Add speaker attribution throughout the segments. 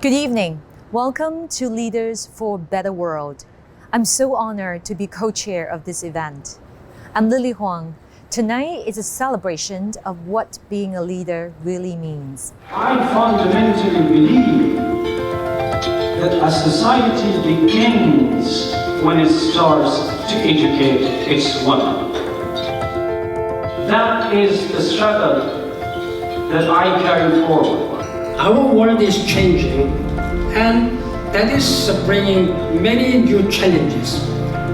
Speaker 1: Good evening. Welcome to Leaders for a Better World. I'm so honored to be co-chair of this event. I'm Lily Huang. Tonight is a celebration of what being a leader really means.
Speaker 2: I fundamentally believe that a society begins when it starts to educate its women. That is the struggle that I carry forward.
Speaker 3: Our world is changing, and that is bringing many new challenges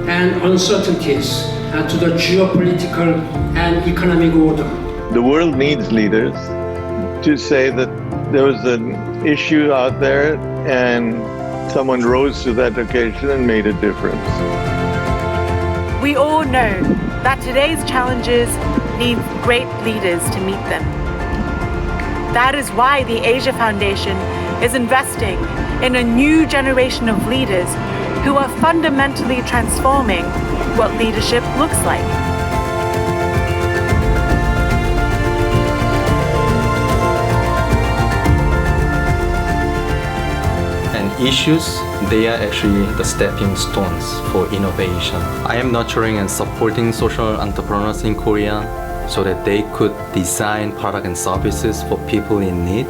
Speaker 3: and uncertainties to the geopolitical and economic order.
Speaker 4: The world needs leaders to say that there was an issue out there and someone rose to that occasion and made a difference.
Speaker 5: We all know that today's challenges need great leaders to meet them. That is why the Asia Foundation is investing in a new generation of leaders who are fundamentally transforming what leadership looks like.
Speaker 6: And issues, they are actually the stepping stones for innovation. I am nurturing and supporting social entrepreneurs in Korea so that they could design products and services for people in need.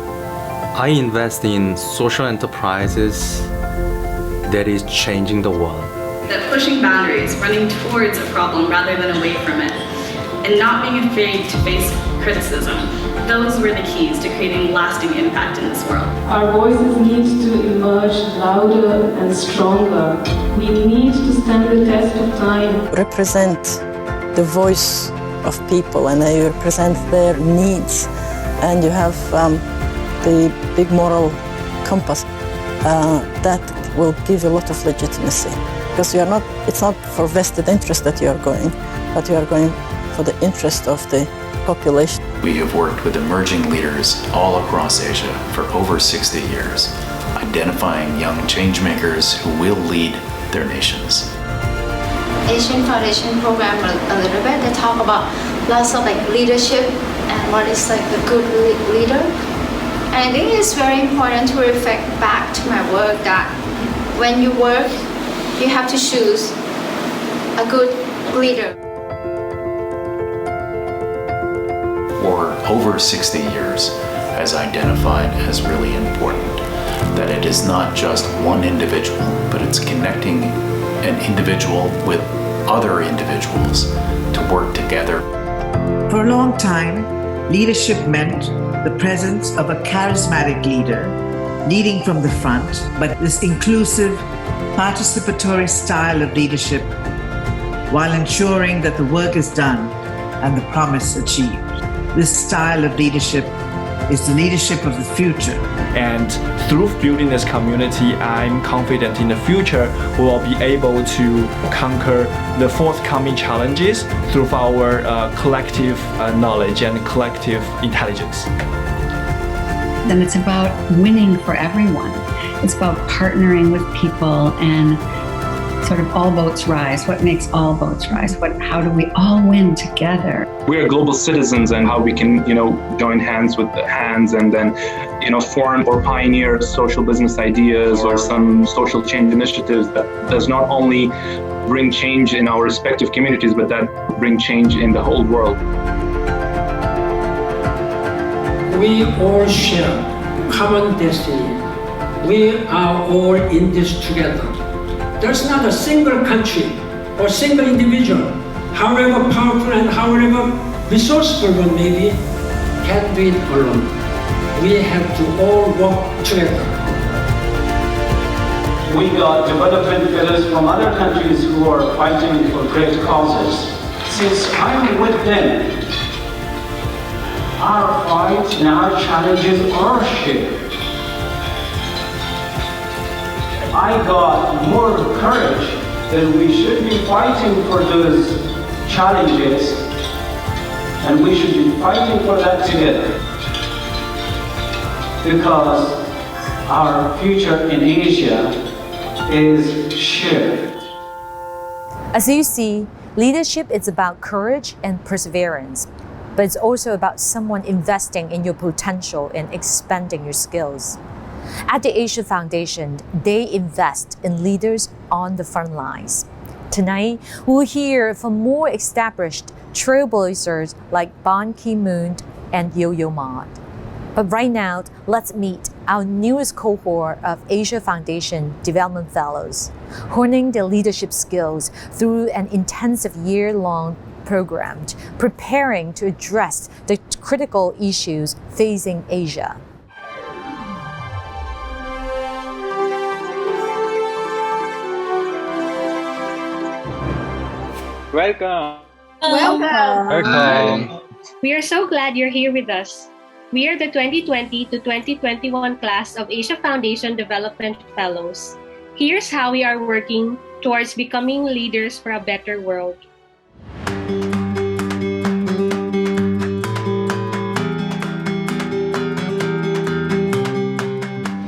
Speaker 6: I invest in social enterprises that is changing the world.
Speaker 7: That pushing boundaries, running towards a problem rather than away from it, and not being afraid to face criticism, those were the keys to creating lasting impact in this world.
Speaker 8: Our voices need to emerge louder and stronger. We need to stand the test of time.
Speaker 9: Represent the voice of people, and you represent their needs, and you have the big moral compass that will give you a lot of legitimacy, because you are not, it's not for vested interest that you are going, but you are going for the interest of the population.
Speaker 10: We have worked with emerging leaders all across Asia for over 60 years, identifying young changemakers who will lead their nations.
Speaker 11: Asian Foundation program a little bit. They talk about lots of leadership and what is a good leader. And I think it's very important to reflect back to my work that when you work, you have to choose a good leader.
Speaker 10: For over 60 years has identified as really important that it is not just one individual, but it's connecting an individual with other individuals to work together.
Speaker 12: For a long time, leadership meant the presence of a charismatic leader leading from the front, but this inclusive, participatory style of leadership while ensuring that the work is done and the promise achieved. This style of leadership is the leadership of the future.
Speaker 13: And through building this community, I'm confident in the future we will be able to conquer the forthcoming challenges through our collective knowledge and collective intelligence.
Speaker 14: Then it's about winning for everyone. It's about partnering with people and sort of all boats rise. What makes all boats rise? How do we all win together?
Speaker 15: We are global citizens, and how we can, join hands with the hands and then, form or pioneer social business ideas or some social change initiatives that does not only bring change in our respective communities, but that bring change in the whole world.
Speaker 3: We all share common destiny. We are all in this together. There's not a single country or single individual, however powerful and however resourceful one may be, can do it alone. we have to all work together.
Speaker 2: We got development fellows from other countries who are fighting for great causes. Since I'm with them, our fights and our challenges are shared. I got more courage that we should be fighting for those challenges, and we should be fighting for that together. Because our future in Asia is shared.
Speaker 1: As you see, leadership is about courage and perseverance, but it's also about someone investing in your potential and expanding your skills. At the Ipra Foundation, they invest in leaders on the front lines. Tonight, we'll hear from more established trailblazers like Ban Ki-moon and Yo-Yo Ma. But right now, let's meet our newest cohort of Ipra Foundation Development Fellows, honing their leadership skills through an intensive year-long program, preparing to address the critical issues facing Asia.
Speaker 16: Welcome.
Speaker 17: Welcome. We are so glad you're here with us. We are the 2020 to 2021 class of Ipra Foundation Development Fellows. Here's how we are working towards becoming leaders for a better world.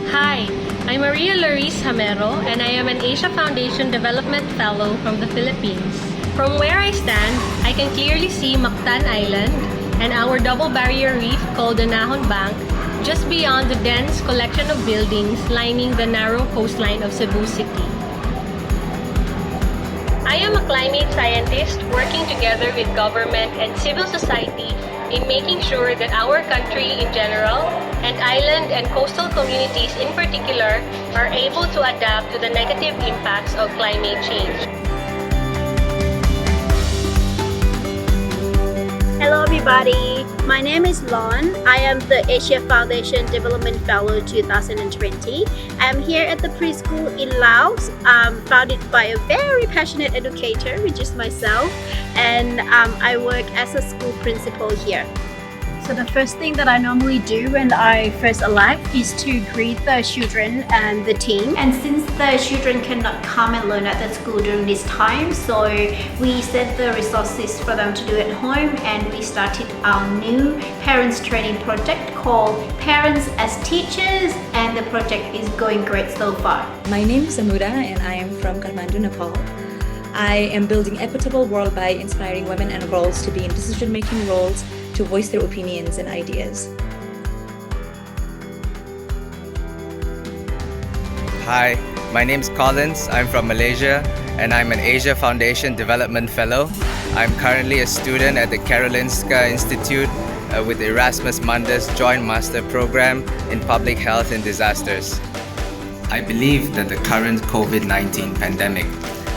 Speaker 17: Hi, I'm Maria Laris Hamero, and I am an Ipra Foundation Development Fellow from the Philippines. From where I stand, I can clearly see Mactan Island and our double barrier reef called the Nahon Bank just beyond the dense collection of buildings lining the narrow coastline of Cebu City. I am a climate scientist working together with government and civil society in making sure that our country in general and island and coastal communities in particular are able to adapt to the negative impacts of climate change.
Speaker 18: Hello everybody, my name is Lon. I am the Ipra Foundation Development Fellow 2020. I'm here at the preschool in Laos, founded by a very passionate educator, which is myself, and I work as a school principal here.
Speaker 19: So the first thing that I normally do when I first arrive is to greet the children and the team.
Speaker 18: And since the children cannot come and learn at the school during this time, so we set the resources for them to do at home, and we started our new parents training project called Parents as Teachers, and the project is going great so far.
Speaker 20: My name is Amuda and I am from Kathmandu, Nepal. I am building equitable world by inspiring women and girls to be in decision-making roles, to voice their opinions and ideas.
Speaker 21: Hi, my name is Collins. I'm from Malaysia and I'm an Ipra Foundation Development Fellow. I'm currently a student at the Karolinska Institute with the Erasmus Mundus Joint Master Program in Public Health and Disasters. I believe that the current COVID-19 pandemic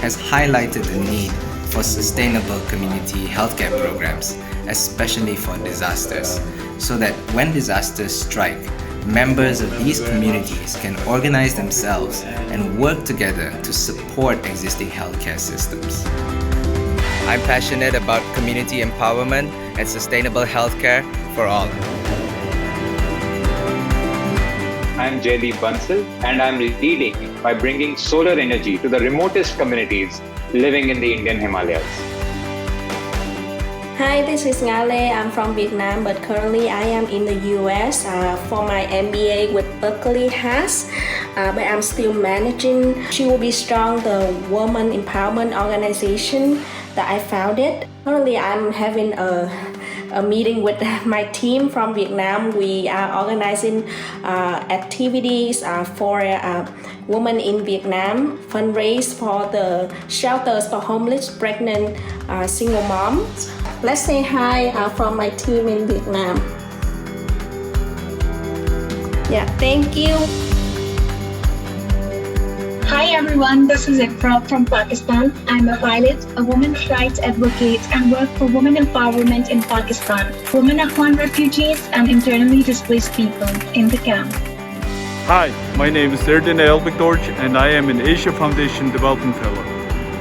Speaker 21: has highlighted the need for sustainable community healthcare programs, especially for disasters, so that when disasters strike, members of these communities can organize themselves and work together to support existing healthcare systems. I'm passionate about community empowerment and sustainable healthcare for all.
Speaker 16: I'm Jaydeep Bansal, and I'm leading by bringing solar energy to the remotest communities living in the Indian Himalayas.
Speaker 22: Hi, this is Ngale. I'm from Vietnam, but currently I am in the US for my MBA with Berkeley Haas, but I'm still managing She Will Be Strong, the woman empowerment organization that I founded. Currently, I'm having a meeting with my team from Vietnam. We are organizing activities for women in Vietnam, fundraise for the shelters for homeless, pregnant, single moms. Let's say hi from my team in Vietnam. Yeah, thank you.
Speaker 4: Hi everyone, this is Ipra from Pakistan. I'm a pilot, a women's rights advocate, and work for women empowerment in Pakistan, women Afghan refugees, and internally displaced people in the camp.
Speaker 5: Hi, my name is Erdin Elbekdorj, and I am an Asia Foundation Development Fellow.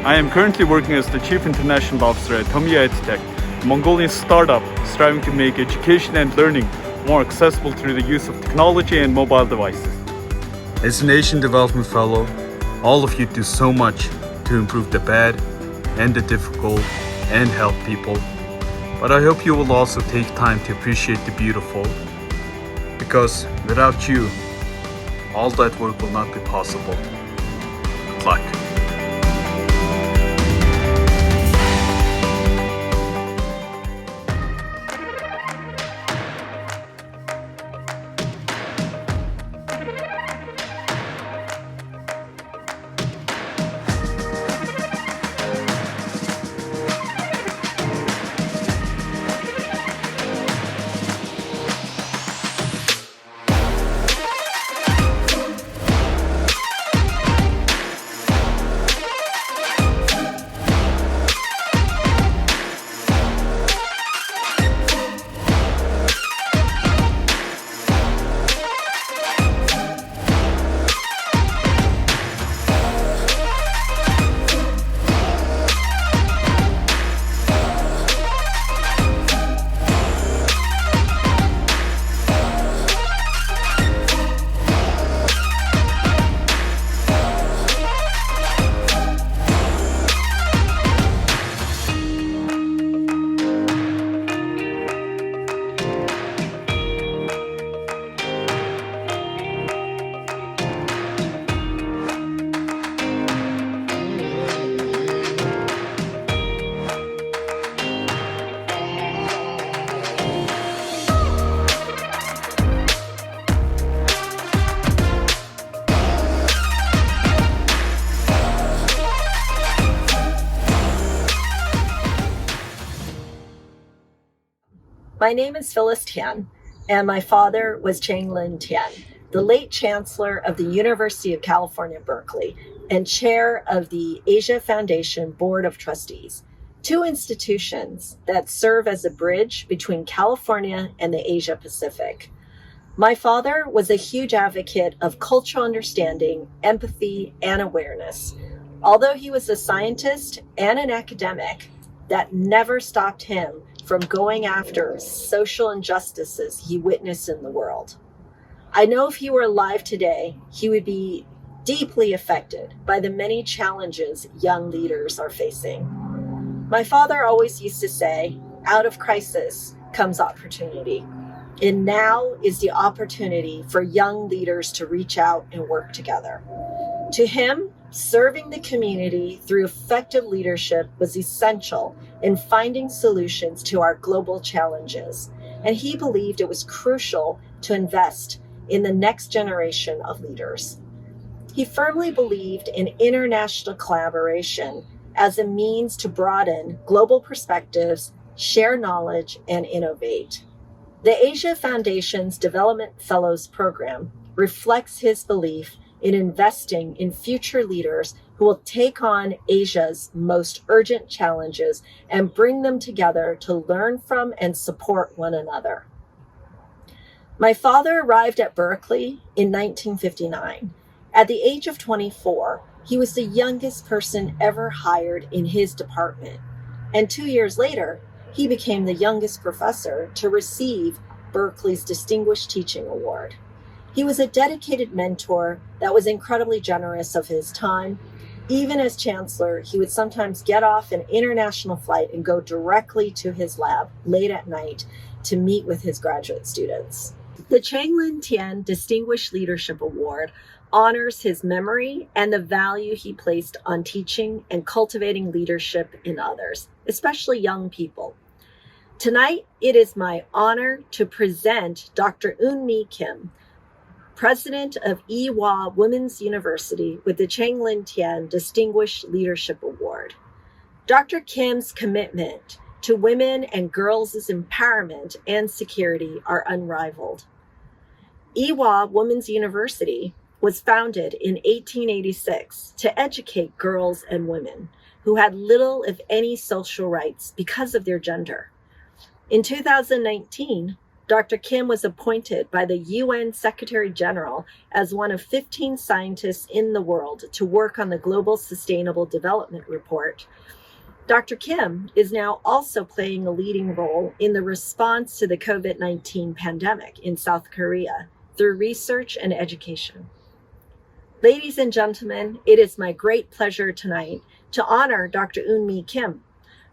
Speaker 5: I am currently working as the Chief International Officer at Tomia EdTech, a Mongolian startup striving to make education and learning more accessible through the use of technology and mobile devices.
Speaker 23: As an Asian Development Fellow, all of you do so much to improve the bad and the difficult and help people. But I hope you will also take time to appreciate the beautiful, because without you, all that work will not be possible. Good luck.
Speaker 24: My name is Phyllis Tien, and my father was Chang-Lin Tien, the late Chancellor of the University of California, Berkeley, and Chair of the Asia Foundation Board of Trustees, two institutions that serve as a bridge between California and the Asia Pacific. My father was a huge advocate of cultural understanding, empathy, and awareness. Although he was a scientist and an academic, that never stopped him from going after social injustices he witnessed in the world. I know if he were alive today, he would be deeply affected by the many challenges young leaders are facing. My father always used to say, out of crisis comes opportunity. And now is the opportunity for young leaders to reach out and work together. To him, serving the community through effective leadership was essential in finding solutions to our global challenges, and he believed it was crucial to invest in the next generation of leaders. He firmly believed in international collaboration as a means to broaden global perspectives, share knowledge, and innovate. The Asia Foundation's Development Fellows Program reflects his belief in investing in future leaders who will take on Asia's most urgent challenges and bring them together to learn from and support one another. My father arrived at Berkeley in 1959. At the age of 24, he was the youngest person ever hired in his department. And 2 years later, he became the youngest professor to receive Berkeley's Distinguished Teaching Award. He was a dedicated mentor that was incredibly generous of his time. Even as chancellor, he would sometimes get off an international flight and go directly to his lab late at night to meet with his graduate students. The Chang-Lin Tien Distinguished Leadership Award honors his memory and the value he placed on teaching and cultivating leadership in others, especially young people. Tonight, it is my honor to present Dr. Eun Mee Kim, President of Ewha Women's University, with the Chang-Lin Tien Distinguished Leadership Award. Dr. Kim's commitment to women and girls' empowerment and security are unrivaled. Ewha Women's University was founded in 1886 to educate girls and women who had little, if any, social rights because of their gender. In 2019, Dr. Kim was appointed by the UN Secretary General as one of 15 scientists in the world to work on the Global Sustainable Development Report. Dr. Kim is now also playing a leading role in the response to the COVID-19 pandemic in South Korea through research and education. Ladies and gentlemen, it is my great pleasure tonight to honor Dr. Eun Mee Kim.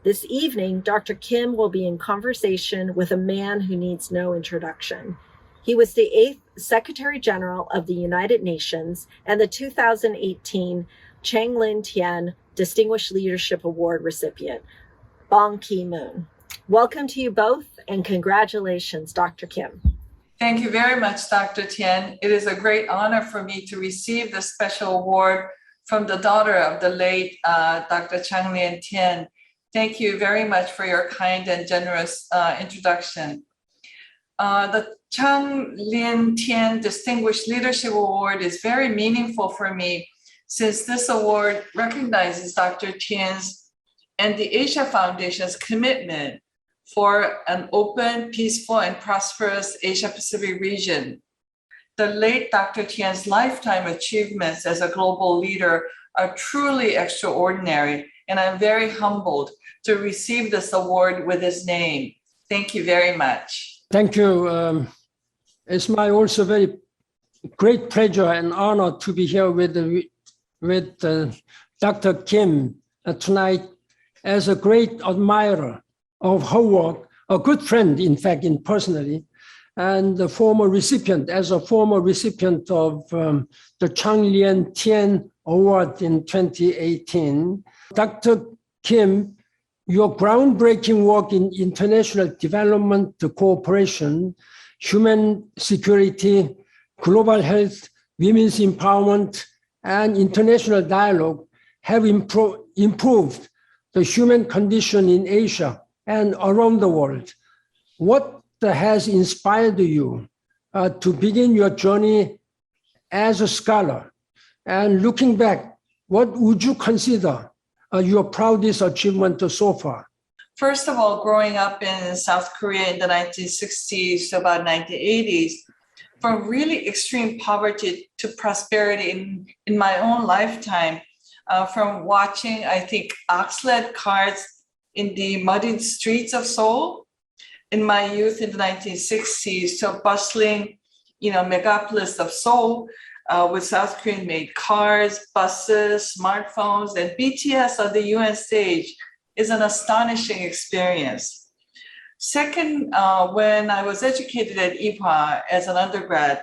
Speaker 24: This evening, Dr. Kim will be in conversation with a man who needs no introduction. He was the 8th Secretary General of the United Nations and the 2018 Chang-Lin Tien Distinguished Leadership Award recipient, Ban Ki-moon. Welcome to you both, and congratulations, Dr. Kim.
Speaker 6: Thank you very much, Dr. Tien. It is a great honor for me to receive this special award from the daughter of the late Dr. Chang-Lin Tien. Thank you very much for your kind and generous introduction. The Chang-Lin Tien Distinguished Leadership Award is very meaningful for me, since this award recognizes Dr. Tien's and the Asia Foundation's commitment for an open, peaceful, and prosperous Asia-Pacific region. The late Dr. Tien's lifetime achievements as a global leader are truly extraordinary, and I'm very humbled to receive this award with his name. Thank you very much.
Speaker 3: Thank you. It's my also very great pleasure and honor to be here with Dr. Kim tonight as a great admirer of her work, a good friend, in fact, personally, and the former recipient, as a former recipient of the Chang-Lin Tien Award in 2018. Dr. Kim, your groundbreaking work in international development, cooperation, human security, global health, women's empowerment, and international dialogue have improved the human condition in Asia and around the world. What has inspired you to begin your journey as a scholar? And looking back, what would you consider your proudest achievement so far?
Speaker 6: First of all, growing up in South Korea in the 1960s to about 1980s, from really extreme poverty to prosperity in my own lifetime, from watching, I think, ox-led carts in the muddy streets of Seoul in my youth in the 1960s to a bustling, megapolis of Seoul with South Korean-made cars, buses, smartphones, and BTS on the UN stage is an astonishing experience. Second, when I was educated at Ipra as an undergrad,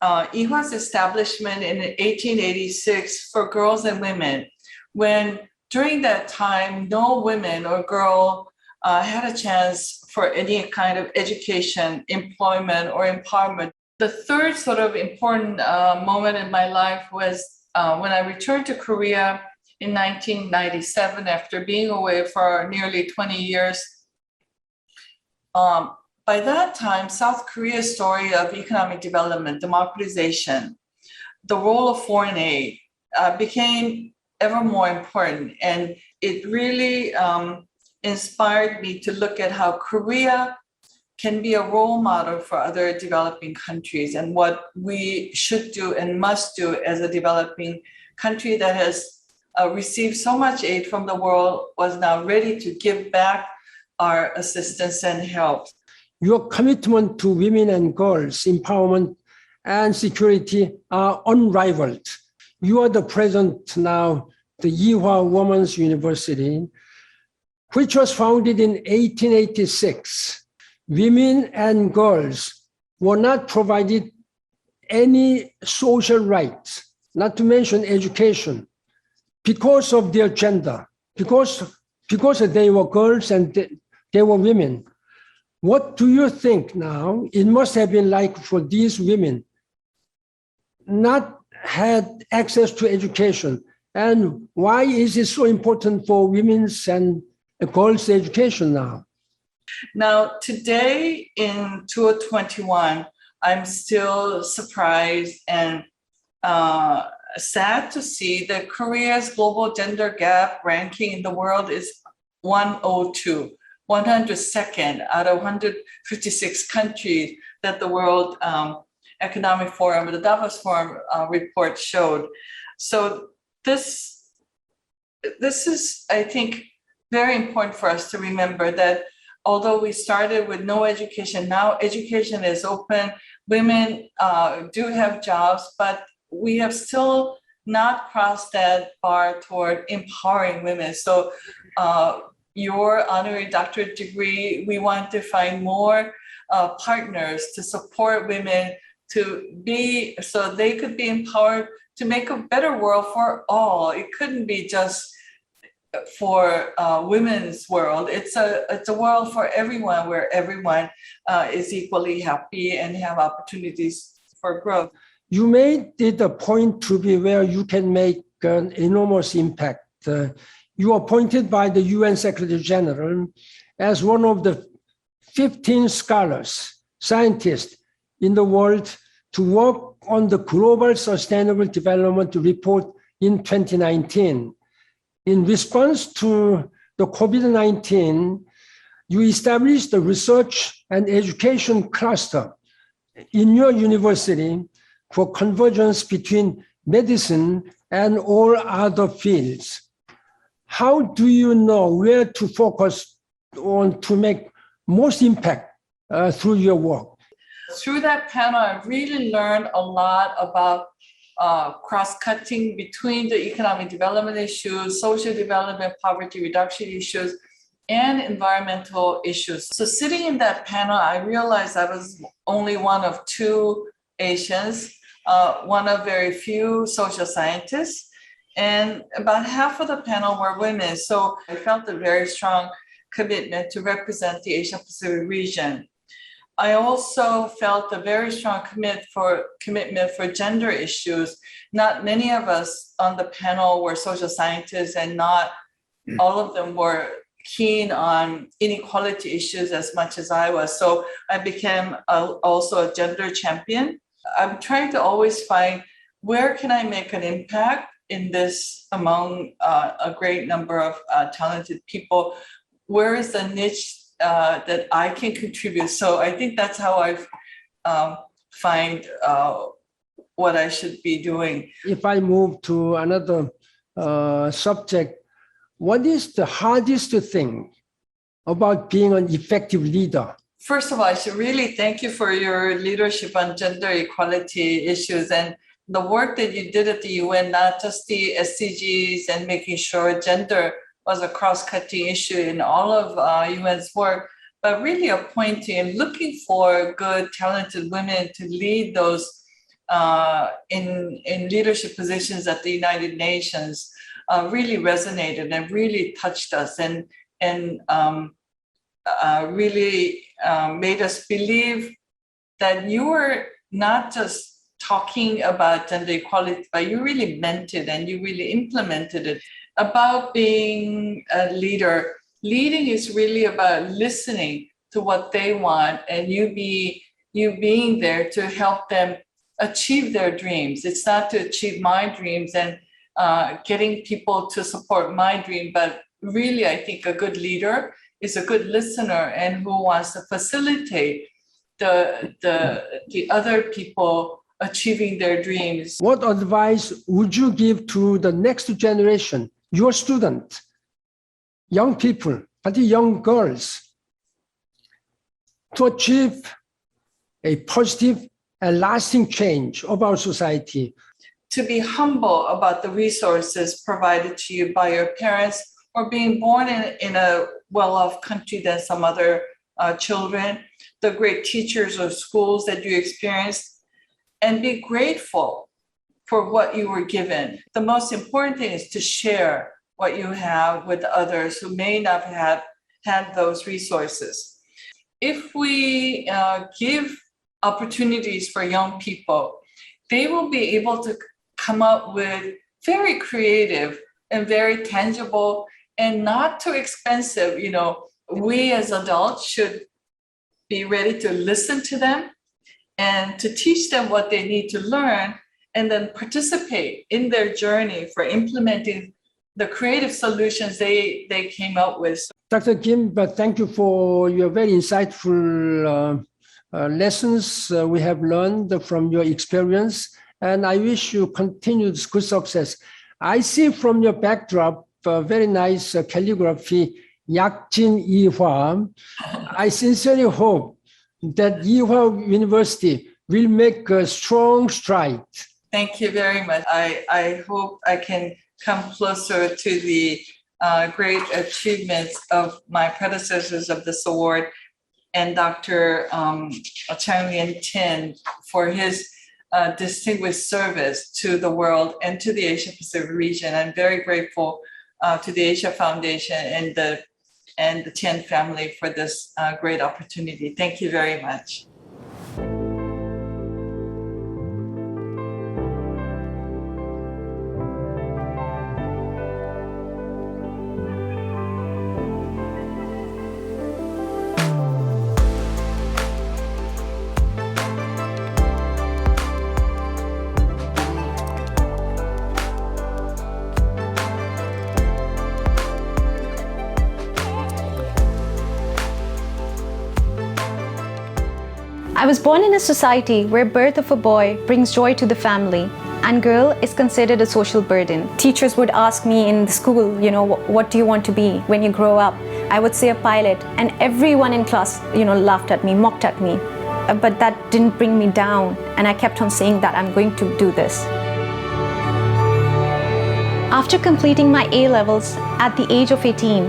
Speaker 6: Ipra's establishment in 1886 for girls and women, when during that time, no women or girl had a chance for any kind of education, employment, or empowerment. The third sort of important moment in my life was when I returned to Korea in 1997 after being away for nearly 20 years. By that time, South Korea's story of economic development, democratization, the role of foreign aid became ever more important. And it really inspired me to look at how Korea can be a role model for other developing countries and what we should do and must do as a developing country that has received so much aid from the world, was now ready to give back our assistance and help.
Speaker 3: Your commitment to women and girls' empowerment and security are unrivaled. You are the president now, the Yihua Women's University, which was founded in 1886. Women and girls were not provided any social rights, not to mention education, because of their gender, because they were girls and they were women. What do you think now it must have been like for these women not had access to education? And why is it so important for women's and girls' education now?
Speaker 6: Now, today in 2021, I'm still surprised and sad to see that Korea's global gender gap ranking in the world is 102, 102nd out of 156 countries that the World Economic Forum, the Davos Forum report showed. So this is, I think, very important for us to remember that although we started with no education, now education is open. Women do have jobs, but we have still not crossed that bar toward empowering women. So your honorary doctorate degree, we want to find more partners to support women to be, so they could be empowered to make a better world for all. It couldn't be just for women's world. It's a world for everyone, where everyone is equally happy and have opportunities for growth.
Speaker 3: You made it a point to be where you can make an enormous impact. You are appointed by the UN Secretary General as one of the 15 scholars, scientists in the world to work on the Global Sustainable Development Report in 2019. In response to the COVID-19, you established the research and education cluster in your university for convergence between medicine and all other fields. How do you know where to focus on to make most impact through your work?
Speaker 6: Through that panel, I really learned a lot about cross-cutting between the economic development issues, social development, poverty reduction issues, and environmental issues. So sitting in that panel, I realized I was only one of two Asians, one of very few social scientists, and about half of the panel were women. So I felt a very strong commitment to represent the Asia Pacific region. I also felt a very strong commitment for gender issues. Not many of us on the panel were social scientists, and not all of them were keen on inequality issues as much as I was. So I became also a gender champion. I'm trying to always find, where can I make an impact in this among a great number of talented people? Where is the niche that I can contribute? So I think that's how I find what I should be doing.
Speaker 3: If I move to another subject, what is the hardest thing about being an effective leader?
Speaker 6: First of all, I should really thank you for your leadership on gender equality issues and the work that you did at the UN, not just the SDGs and making sure gender was a cross-cutting issue in all of UN's work, but really appointing and looking for good, talented women to lead those in leadership positions at the United Nations really resonated and really touched us and really made us believe that you were not just talking about gender equality, but you really meant it and you really implemented it. About being a leader, leading is really about listening to what they want and you being there to help them achieve their dreams. It's not to achieve my dreams and getting people to support my dream, but really I think a good leader is a good listener and who wants to facilitate the other people achieving their dreams.
Speaker 3: What advice would you give to the next generation, your students, young people, particularly young girls, to achieve a positive and lasting change of our society?
Speaker 6: To be humble about the resources provided to you by your parents or being born in a well-off country than some other children, the great teachers or schools that you experienced, and be grateful for what you were given. The most important thing is to share what you have with others who may not have had those resources. If we give opportunities for young people, they will be able to come up with very creative and very tangible and not too expensive. You know, we as adults should be ready to listen to them and to teach them what they need to learn and then participate in their journey for implementing the creative solutions they came up with.
Speaker 3: Dr. Kim, thank you for your very insightful lessons we have learned from your experience, and I wish you continued good success. I see from your backdrop very nice calligraphy, 약진 이화. I sincerely hope that Ipra University will make a strong stride.
Speaker 6: Thank you very much. I hope I can come closer to the great achievements of my predecessors of this award and Dr. Chang-Lin Tien for his distinguished service to the world and to the Asia Pacific region. I'm very grateful to the Asia Foundation and the Tien family for this great opportunity. Thank you very much.
Speaker 7: I was born in a society where birth of a boy brings joy to the family and girl is considered a social burden. Teachers would ask me in the school, what do you want to be when you grow up? I would say a pilot, and everyone in class, laughed at me, mocked at me. But that didn't bring me down, and I kept on saying that I'm going to do this. After completing my A-levels at the age of 18,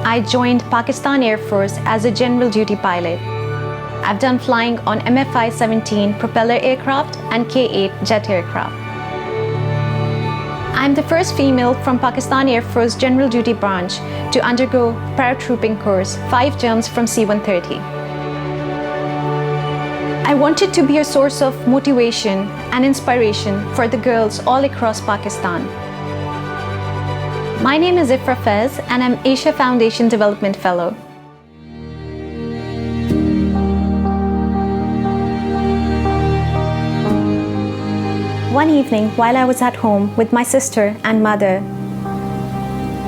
Speaker 7: I joined Pakistan Air Force as a general duty pilot. I've done flying on MFI-17 propeller aircraft and K-8 jet aircraft. I'm the first female from Pakistan Air Force General Duty Branch to undergo paratrooping course, 5 jumps from C-130. I wanted to be a source of motivation and inspiration for the girls all across Pakistan. My name is Ipra Fez and I'm Asia Foundation Development Fellow. One evening, while I was at home with my sister and mother,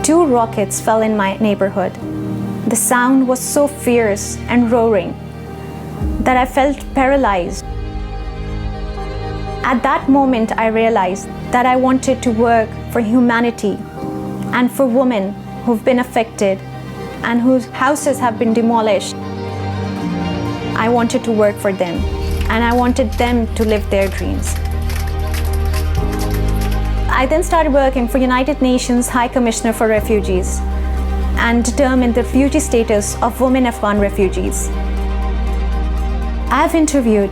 Speaker 7: 2 rockets fell in my neighborhood. The sound was so fierce and roaring that I felt paralyzed. At that moment, I realized that I wanted to work for humanity and for women who've been affected and whose houses have been demolished. I wanted to work for them, and I wanted them to live their dreams. I then started working for United Nations High Commissioner for Refugees and determined the refugee status of women Afghan refugees. I've interviewed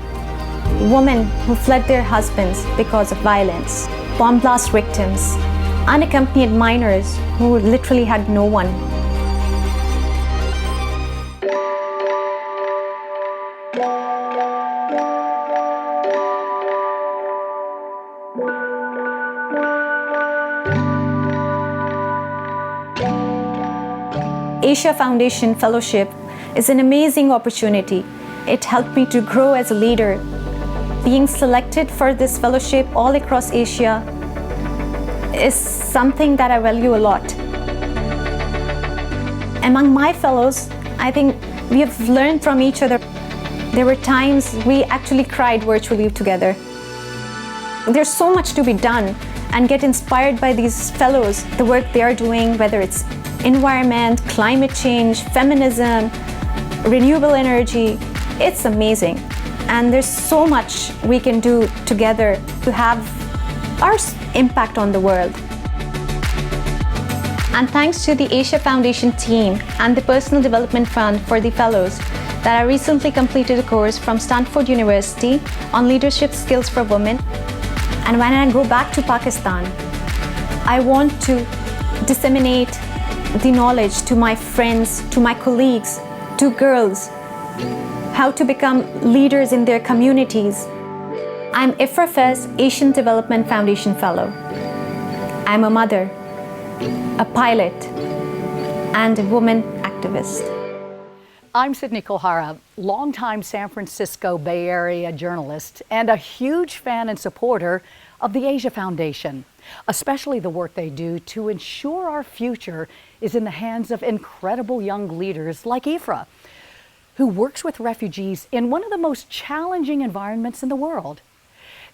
Speaker 7: women who fled their husbands because of violence, bomb blast victims, unaccompanied minors who literally had no one. Asia Foundation Fellowship is an amazing opportunity. It helped me to grow as a leader. Being selected for this fellowship all across Asia is something that I value a lot. Among my fellows, I think we have learned from each other. There were times we actually cried virtually together. There's so much to be done, and get inspired by these fellows, the work they are doing, whether it's environment, climate change, feminism, renewable energy. It's amazing. And there's so much we can do together to have our impact on the world. And thanks to the Asia Foundation team and the Personal Development Fund for the Fellows, that I recently completed a course from Stanford University on leadership skills for women. And when I go back to Pakistan, I want to disseminate the knowledge to my friends, to my colleagues, to girls, how to become leaders in their communities. I'm Ipra Fez Asian Development Foundation Fellow. I'm a mother, a pilot, and a woman activist.
Speaker 8: I'm Sydney Kohara, longtime San Francisco Bay Area journalist and a huge fan and supporter of the Asia Foundation, especially the work they do to ensure our future is in the hands of incredible young leaders like Ipra, who works with refugees in one of the most challenging environments in the world.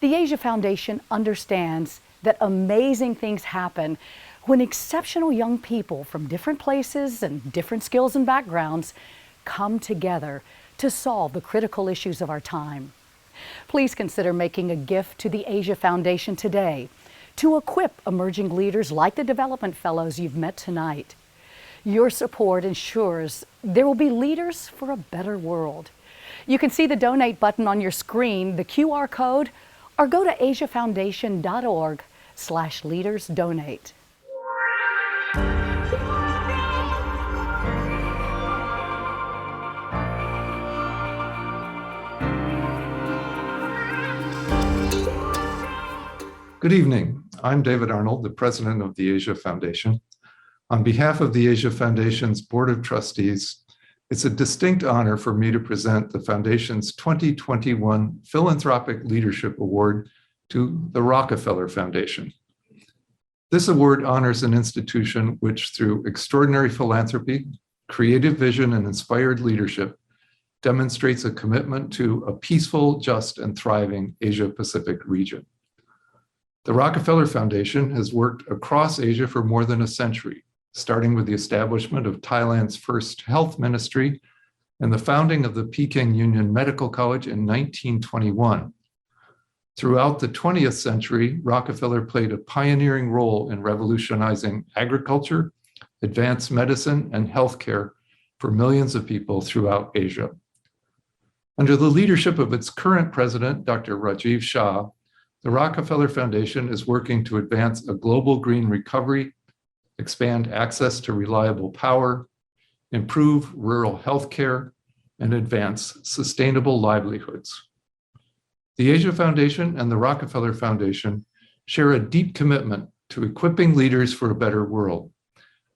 Speaker 8: The Asia Foundation understands that amazing things happen when exceptional young people from different places and different skills and backgrounds come together to solve the critical issues of our time. Please consider making a gift to the Asia Foundation today to equip emerging leaders like the development fellows you've met tonight. Your support ensures there will be leaders for a better world. You can see the donate button on your screen, the QR code, or go to asiafoundation.org/leadersdonate.
Speaker 9: Good evening. I'm David Arnold, the president of the Asia Foundation. On behalf of the Asia Foundation's Board of Trustees, it's a distinct honor for me to present the Foundation's 2021 Philanthropic Leadership Award to the Rockefeller Foundation. This award honors an institution which, through extraordinary philanthropy, creative vision, and inspired leadership, demonstrates a commitment to a peaceful, just, and thriving Asia-Pacific region. The Rockefeller Foundation has worked across Asia for more than a century, starting with the establishment of Thailand's first health ministry and the founding of the Peking Union Medical College in 1921. Throughout the 20th century, Rockefeller played a pioneering role in revolutionizing agriculture, advanced medicine, and healthcare for millions of people throughout Asia. Under the leadership of its current president, Dr. Rajiv Shah, the Rockefeller Foundation is working to advance a global green recovery, expand access to reliable power, improve rural healthcare, and advance sustainable livelihoods. The Asia Foundation and the Rockefeller Foundation share a deep commitment to equipping leaders for a better world.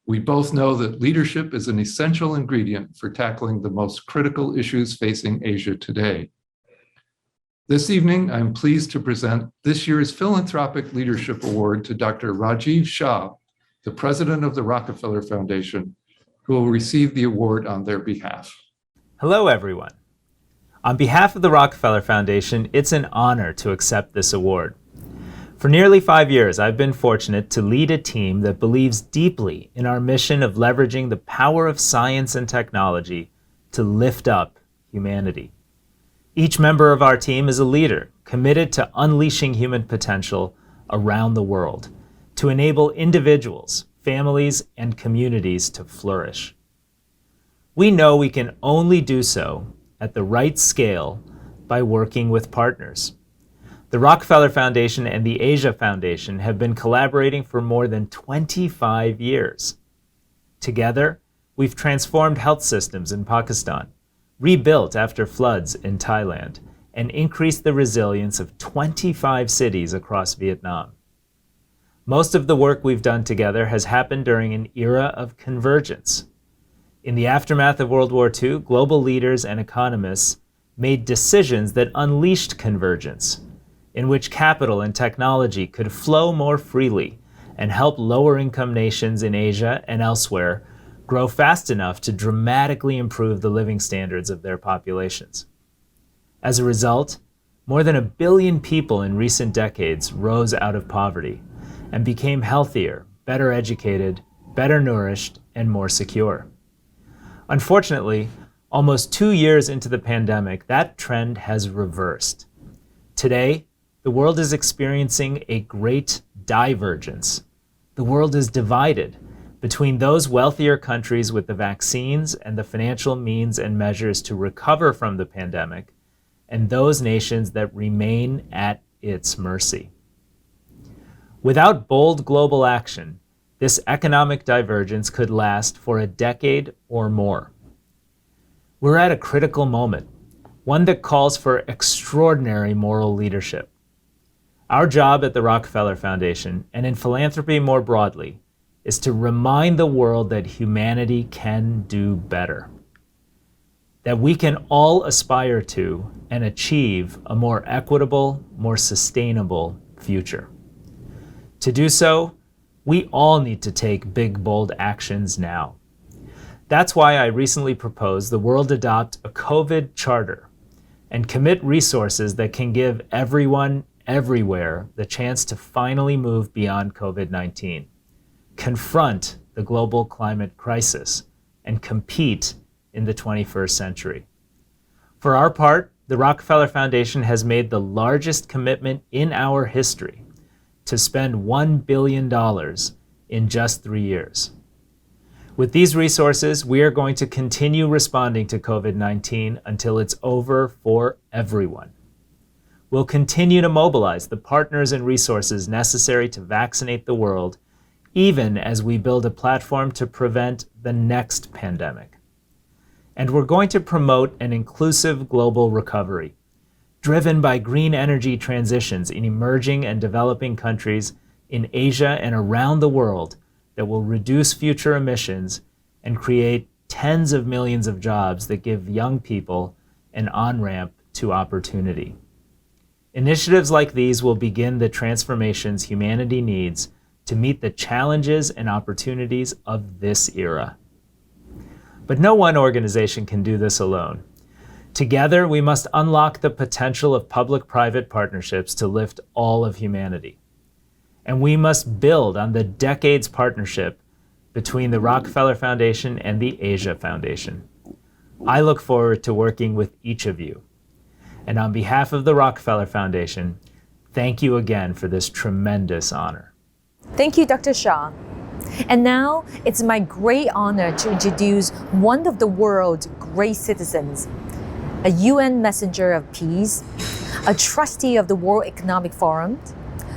Speaker 9: We both know that leadership is an essential ingredient for tackling the most critical issues facing Asia today. This evening, I'm pleased to present this year's Philanthropic Leadership Award to Dr. Rajiv Shah, the president of the Rockefeller Foundation, who will receive the award on their behalf.
Speaker 10: Hello, everyone. On behalf of the Rockefeller Foundation, it's an honor to accept this award. For nearly 5 years, I've been fortunate to lead a team that believes deeply in our mission of leveraging the power of science and technology to lift up humanity. Each member of our team is a leader committed to unleashing human potential around the world to enable individuals, families, and communities to flourish. We know we can only do so at the right scale by working with partners. The Rockefeller Foundation and the Asia Foundation have been collaborating for more than 25 years. Together, we've transformed health systems in Pakistan, rebuilt after floods in Thailand, and increased the resilience of 25 cities across Vietnam. Most of the work we've done together has happened during an era of convergence. In the aftermath of World War II, global leaders and economists made decisions that unleashed convergence, in which capital and technology could flow more freely and help lower-income nations in Asia and elsewhere grow fast enough to dramatically improve the living standards of their populations. As a result, more than 1 billion people in recent decades rose out of poverty and became healthier, better educated, better nourished, and more secure. Unfortunately, almost 2 years into the pandemic, that trend has reversed. Today, the world is experiencing a great divergence. The world is divided between those wealthier countries with the vaccines and the financial means and measures to recover from the pandemic, and those nations that remain at its mercy. Without bold global action, this economic divergence could last for a decade or more. We're at a critical moment, one that calls for extraordinary moral leadership. Our job at the Rockefeller Foundation, and in philanthropy more broadly, is to remind the world that humanity can do better. that we can all aspire to and achieve a more equitable, more sustainable future. To do so, we all need to take big, bold actions now. That's why I recently proposed the world adopt a COVID charter and commit resources that can give everyone, everywhere, the chance to finally move beyond COVID-19, confront the global climate crisis, and compete in the 21st century. For our part, the Rockefeller Foundation has made the largest commitment in our history to spend $1 billion in just 3 years. With these resources, we are going to continue responding to COVID-19 until it's over for everyone. We'll continue to mobilize the partners and resources necessary to vaccinate the world, even as we build a platform to prevent the next pandemic. And we're going to promote an inclusive global recovery, driven by green energy transitions in emerging and developing countries in Asia and around the world that will reduce future emissions and create tens of millions of jobs that give young people an on-ramp to opportunity. Initiatives like these will begin the transformations humanity needs to meet the challenges and opportunities of this era. But no one organization can do this alone. Together, we must unlock the potential of public-private partnerships to lift all of humanity. And we must build on the decades partnership between the Rockefeller Foundation and the Asia Foundation. I look forward to working with each of you. And on behalf of the Rockefeller Foundation, thank you again for this tremendous honor.
Speaker 1: Thank you, Dr. Shah. And now it's my great honor to introduce one of the world's great citizens, a UN Messenger of Peace, a trustee of the World Economic Forum,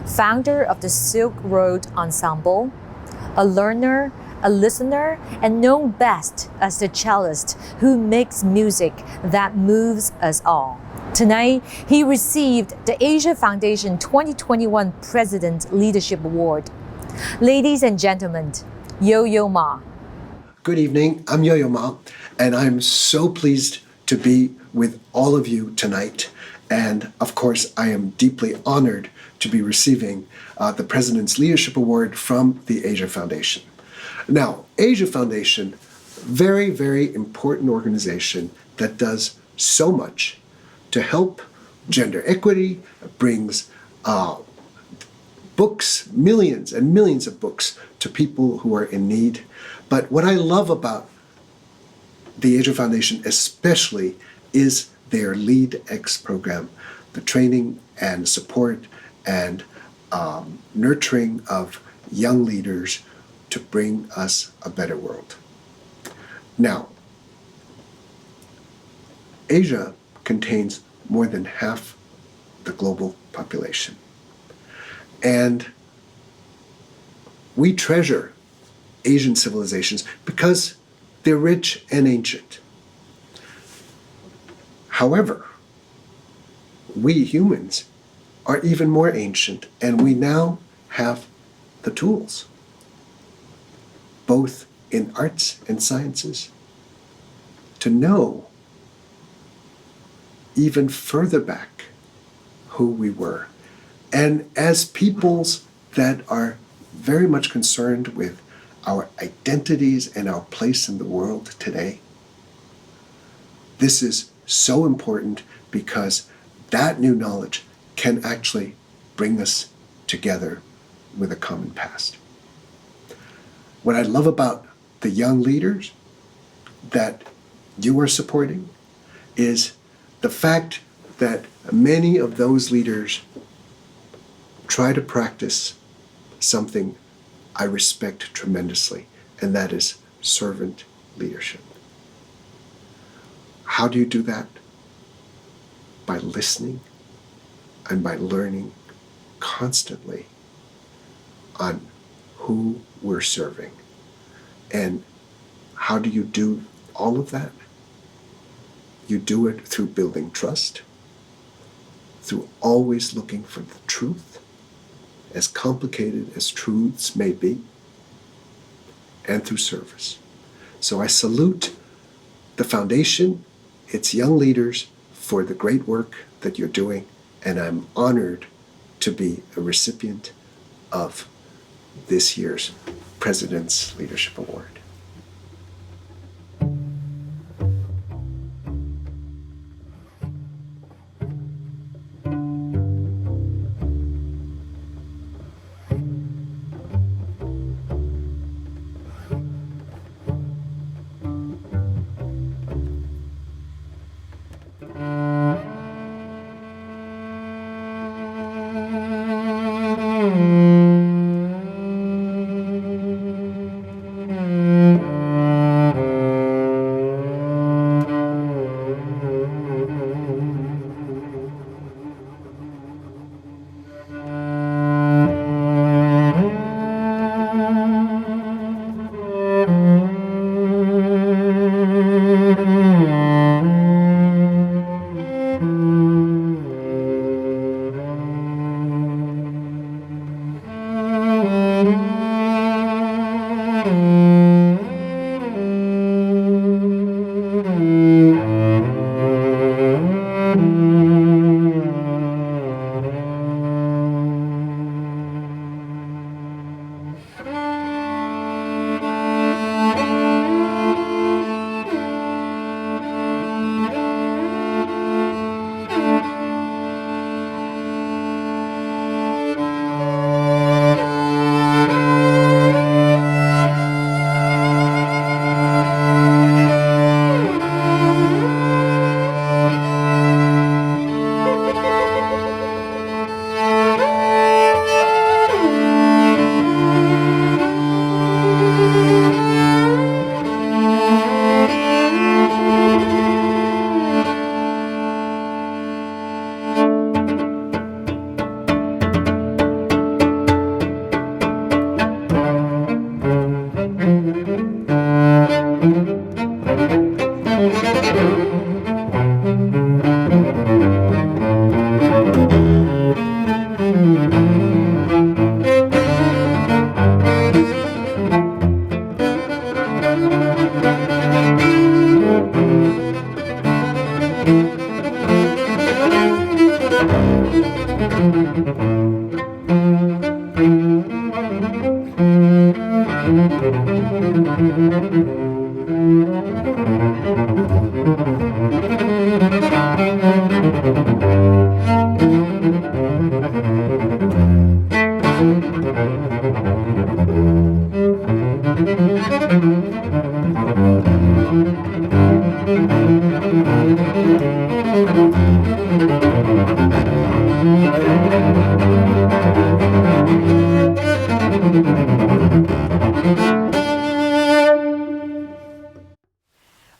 Speaker 1: founder of the Silk Road Ensemble, a learner, a listener, and known best as the cellist who makes music that moves us all. Tonight, he received the Asia Foundation 2021 President Leadership Award. Ladies and gentlemen, Yo-Yo Ma.
Speaker 11: Good evening, I'm Yo-Yo Ma, and I'm so pleased to be with all of you tonight. And of course, I am deeply honored to be receiving the President's Leadership Award from the Asia Foundation. Now, Asia Foundation, very, very important organization that does so much to help gender equity, brings books, millions and millions of books to people who are in need. But what I love about the Asia Foundation especially is their LeadX program, the training and support and nurturing of young leaders to bring us a better world. Now, Asia contains more than half the global population. And we treasure Asian civilizations because they're rich and ancient. However, we humans are even more ancient, and we now have the tools, both in arts and sciences, to know even further back who we were. And as peoples that are very much concerned with our identities and our place in the world today, this is so important because that new knowledge can actually bring us together with a common past. What I love about the young leaders that you are supporting is the fact that many of those leaders try to practice something I respect tremendously, and that is servant leadership. How do you do that? By listening and by learning constantly on who we're serving. And how do you do all of that? You do it through building trust, through always looking for the truth, as complicated as truths may be, and through service. So I salute the foundation It's young leaders for the great work that you're doing, and I'm honored to be a recipient of this year's President's Leadership Award.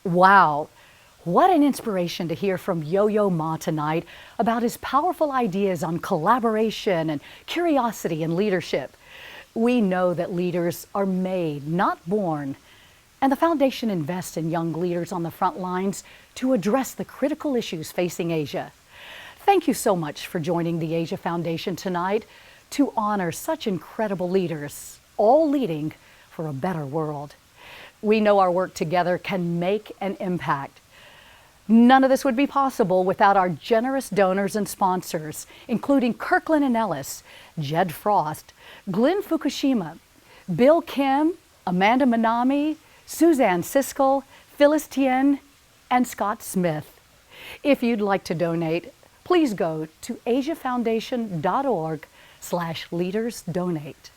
Speaker 8: Wow, what an inspiration to hear from Yo-Yo Ma tonight about his powerful ideas on collaboration and curiosity and leadership. We know that leaders are made, not born, and the Foundation invests in young leaders on the front lines to address the critical issues facing Asia. Thank you so much for joining the Asia Foundation tonight to honor such incredible leaders, all leading for a better world. We know our work together can make an impact. None of this would be possible without our generous donors and sponsors, including Kirkland & Ellis, Jed Frost, Glenn Fukushima, Bill Kim, Amanda Manami, Suzanne Siskel, Phyllis Tien, and Scott Smith. If you'd like to donate, please go to asiafoundation.org/leadersdonate.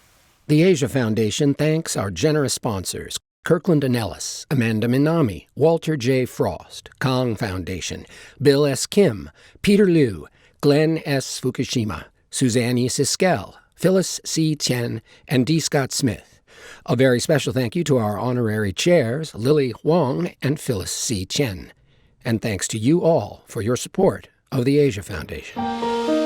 Speaker 12: The Asia Foundation thanks our generous sponsors, Kirkland & Ellis, Amanda Minami, Walter J. Frost, Kong Foundation, Bill S. Kim, Peter Liu, Glenn S. Fukushima, Suzanne E. Siskel, Phyllis C. Tien, and D. Scott Smith. A very special thank you to our honorary chairs, Lily Huang and Phyllis C. Tien. And thanks to you all for your support of the Asia Foundation.